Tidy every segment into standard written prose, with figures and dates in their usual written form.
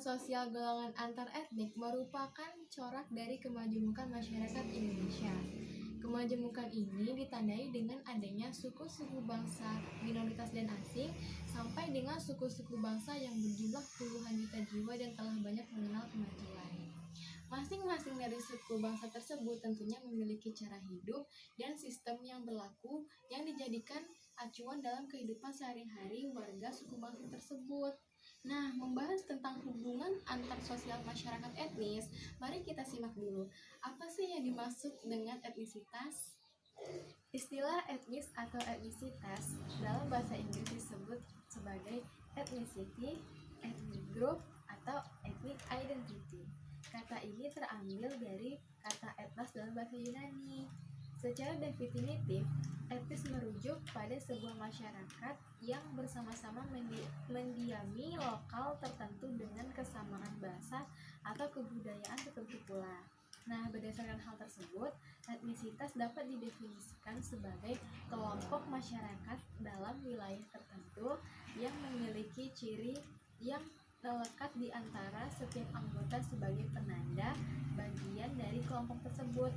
sosial golongan antar etnik merupakan corak dari kemajemukan masyarakat Indonesia. Kemajemukan ini ditandai dengan adanya suku-suku bangsa minoritas dan asing sampai dengan suku-suku bangsa yang berjumlah puluhan juta jiwa dan telah banyak mengenal kemajuan. Masing-masing dari suku bangsa tersebut tentunya memiliki cara hidup dan sistem yang berlaku yang dijadikan acuan dalam kehidupan sehari-hari warga suku bangsa tersebut. Nah, membahas tentang hubungan antar sosial masyarakat etnis, mari kita simak dulu. Apa sih yang dimaksud dengan etnisitas? Istilah etnis atau etnisitas dalam bahasa Inggris disebut sebagai ethnicity, ethnic group, atau ethnic identity. Kata ini terambil dari kata etnos dalam bahasa Yunani. Secara definitif, etnis merujuk pada sebuah masyarakat yang bersama-sama mendiami lokal tertentu dengan kesamaan bahasa atau kebudayaan tertentu pula. Nah, berdasarkan hal tersebut, etnisitas dapat didefinisikan sebagai kelompok masyarakat dalam wilayah tertentu yang memiliki ciri yang melekat di antara setiap anggota sebagai penanda bagian dari kelompok tersebut,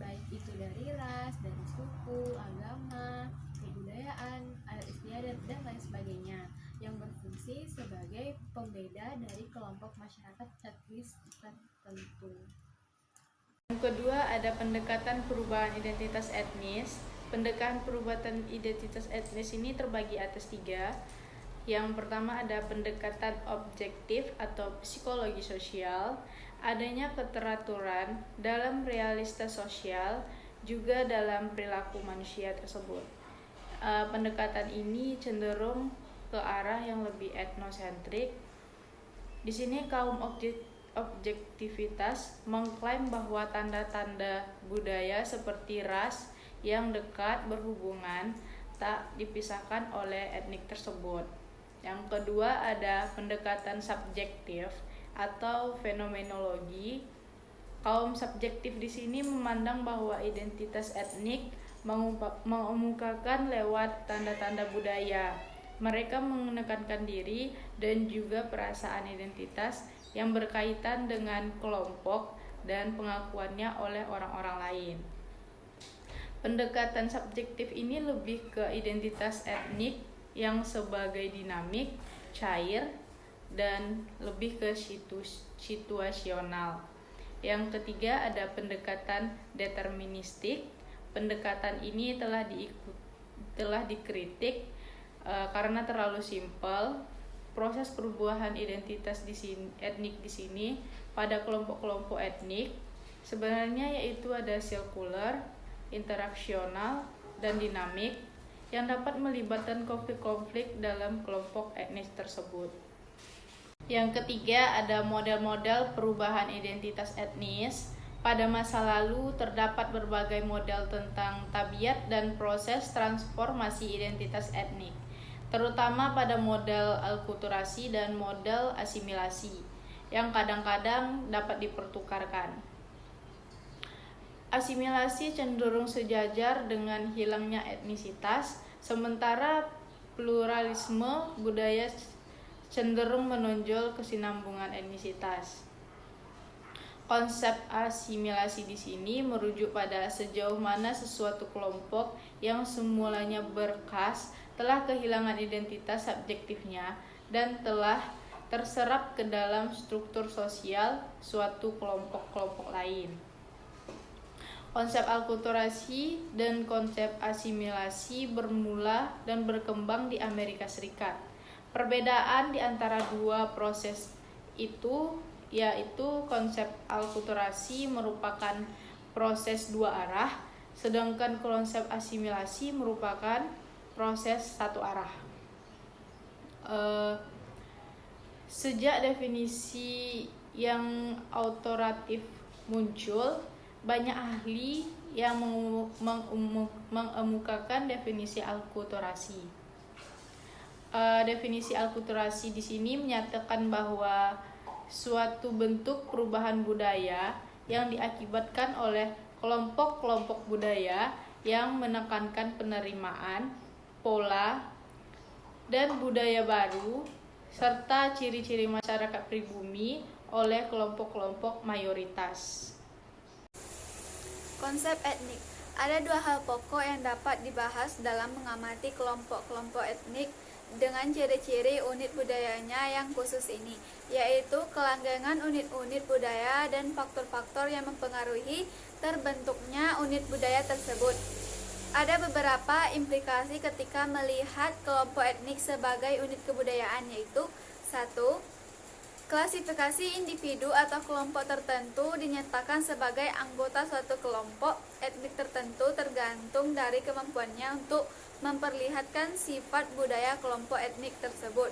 baik itu dari ras, dari suku, agama, kebudayaan, adat istiadat, dan lain sebagainya, yang berfungsi sebagai pembeda dari kelompok masyarakat etnis tertentu. Yang kedua ada pendekatan perubahan identitas etnis. Pendekatan perubahan identitas etnis ini terbagi atas 3. Yang pertama ada pendekatan objektif atau psikologi sosial, adanya keteraturan dalam realitas sosial juga dalam perilaku manusia tersebut. Pendekatan ini cenderung ke arah yang lebih etnosentrik. Di sini kaum objektivitas mengklaim bahwa tanda-tanda budaya seperti ras yang dekat berhubungan tak dipisahkan oleh etnik tersebut. Yang kedua ada pendekatan subjektif atau fenomenologi. Kaum subjektif di sini memandang bahwa identitas etnik mengemukakan lewat tanda-tanda budaya. Mereka menekankan diri dan juga perasaan identitas yang berkaitan dengan kelompok dan pengakuannya oleh orang-orang lain. Pendekatan subjektif ini lebih ke identitas etnik yang sebagai dinamik, cair, dan lebih ke situasional. Yang ketiga ada pendekatan deterministik. Pendekatan ini telah dikritik karena terlalu simpel. Proses perubahan identitas etnik di sini pada kelompok-kelompok etnik sebenarnya yaitu ada sirkular, interaksional, dan dinamik yang dapat melibatkan konflik-konflik dalam kelompok etnis tersebut. Yang ketiga ada model-model perubahan identitas etnis. Pada masa lalu terdapat berbagai model tentang tabiat dan proses transformasi identitas etnik, terutama pada model alkulturasi dan model asimilasi yang kadang-kadang dapat dipertukarkan. Asimilasi cenderung sejajar dengan hilangnya etnisitas, sementara pluralisme budaya cenderung menonjol kesinambungan etnisitas. Konsep asimilasi di sini merujuk pada sejauh mana sesuatu kelompok yang semulanya berkas telah kehilangan identitas subjektifnya dan telah terserap ke dalam struktur sosial suatu kelompok-kelompok lain. Konsep alkulturasi dan konsep asimilasi bermula dan berkembang di Amerika Serikat. Perbedaan di antara dua proses itu yaitu konsep alkulturasi merupakan proses dua arah, sedangkan konsep asimilasi merupakan proses satu arah. Sejak definisi yang autoritatif muncul, banyak ahli yang mengemukakan definisi alkulturasi. Definisi alkulturasi di sini menyatakan bahwa suatu bentuk perubahan budaya yang diakibatkan oleh kelompok-kelompok budaya yang menekankan penerimaan, pola, dan budaya baru serta ciri-ciri masyarakat pribumi oleh kelompok-kelompok mayoritas. Konsep etnik. Ada dua hal pokok yang dapat dibahas dalam mengamati kelompok-kelompok etnik dengan ciri-ciri unit budayanya yang khusus ini, yaitu kelanggengan unit-unit budaya dan faktor-faktor yang mempengaruhi terbentuknya unit budaya tersebut. Ada beberapa implikasi ketika melihat kelompok etnik sebagai unit kebudayaan, yaitu 1. Klasifikasi individu atau kelompok tertentu dinyatakan sebagai anggota suatu kelompok etnik tertentu tergantung dari kemampuannya untuk memperlihatkan sifat budaya kelompok etnik tersebut.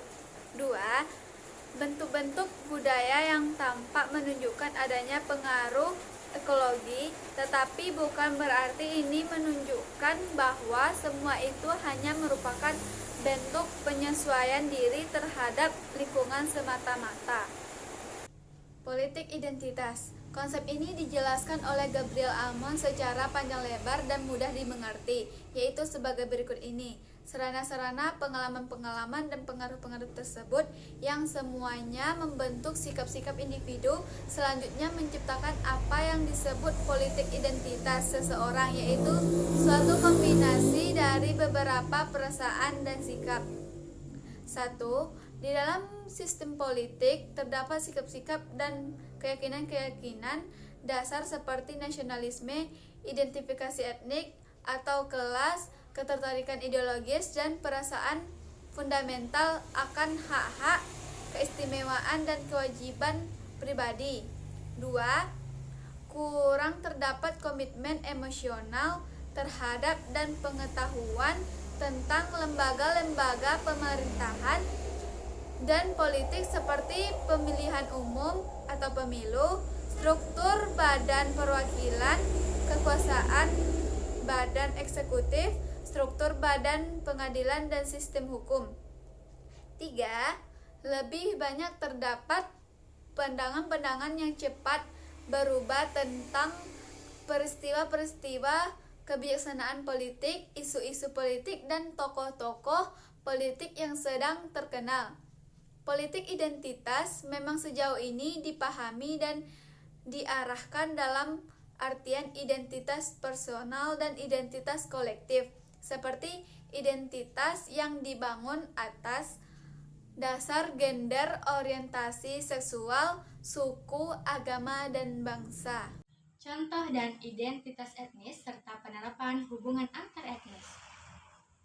2. Bentuk-bentuk budaya yang tampak menunjukkan adanya pengaruh ekologi, tetapi bukan berarti ini menunjukkan bahwa semua itu hanya merupakan bentuk penyesuaian diri terhadap lingkungan semata-mata. Politik identitas. Konsep ini dijelaskan oleh Gabriel Almond secara panjang lebar dan mudah dimengerti, yaitu sebagai berikut ini. Sarana-sarana, pengalaman-pengalaman, dan pengaruh-pengaruh tersebut yang semuanya membentuk sikap-sikap individu, selanjutnya menciptakan apa yang disebut politik identitas seseorang, yaitu suatu kombinasi dari beberapa perasaan dan sikap. 1. Di dalam sistem politik terdapat sikap-sikap dan keyakinan-keyakinan dasar seperti nasionalisme, identifikasi etnik atau kelas, ketertarikan ideologis, dan perasaan fundamental akan hak-hak, keistimewaan, dan kewajiban pribadi. 2. Kurang terdapat komitmen emosional terhadap dan pengetahuan tentang lembaga-lembaga pemerintahan dan politik seperti pemilihan umum atau pemilu, struktur badan perwakilan, kekuasaan badan eksekutif, struktur badan pengadilan, dan sistem hukum. 3. Lebih banyak terdapat pandangan-pandangan yang cepat berubah tentang peristiwa-peristiwa kebijaksanaan politik, isu-isu politik, dan tokoh-tokoh politik yang sedang terkenal. Politik identitas memang sejauh ini dipahami dan diarahkan dalam artian identitas personal dan identitas kolektif, seperti identitas yang dibangun atas dasar gender, orientasi seksual, suku, agama, dan bangsa. Contoh dan identitas etnis serta penerapan hubungan antar etnis.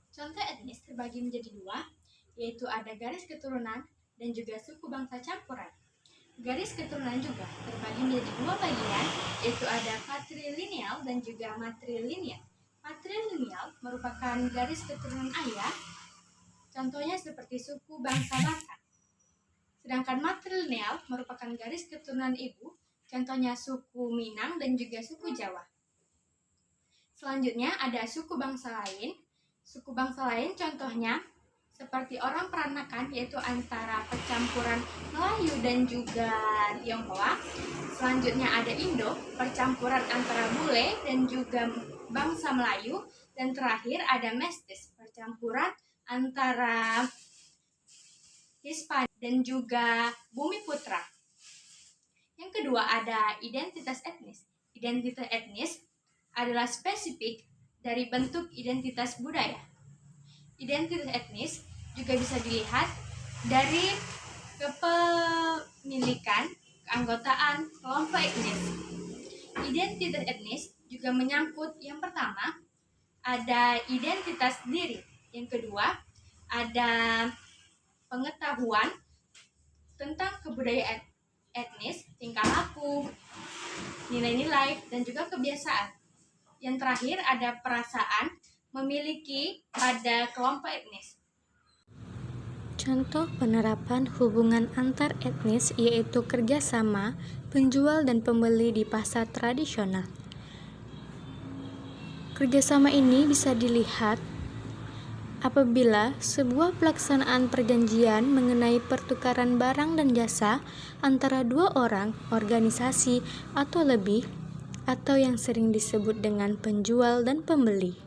Contoh etnis terbagi menjadi dua, yaitu ada garis keturunan dan juga suku bangsa campuran. Garis keturunan juga terbagi menjadi dua bagian, yaitu ada patrilineal dan juga matrilineal. Patrilineal merupakan garis keturunan ayah, contohnya seperti suku bangsa Batak. Sedangkan matrilineal merupakan garis keturunan ibu, contohnya suku Minang dan juga suku Jawa. Selanjutnya ada suku bangsa lain. Suku bangsa lain contohnya seperti orang Peranakan, yaitu antara percampuran Melayu dan juga Tionghoa. Selanjutnya ada Indo, percampuran antara bule dan juga bangsa Melayu. Dan terakhir ada Mestis, percampuran antara Hispania dan juga Bumiputra. Yang kedua ada identitas etnis. Identitas etnis adalah spesifik dari bentuk identitas budaya. Identitas etnis juga bisa dilihat dari kepemilikan keanggotaan kelompok etnis. Identitas etnis juga menyangkut yang pertama ada identitas diri, yang kedua ada pengetahuan tentang kebudayaan etnis, tingkah laku, nilai-nilai, dan juga kebiasaan. Yang terakhir ada perasaan memiliki pada kelompok etnis. Contoh penerapan hubungan antar etnis yaitu kerjasama penjual dan pembeli di pasar tradisional. Kerjasama ini bisa dilihat apabila sebuah pelaksanaan perjanjian mengenai pertukaran barang dan jasa antara dua orang, organisasi, atau lebih, atau yang sering disebut dengan penjual dan pembeli.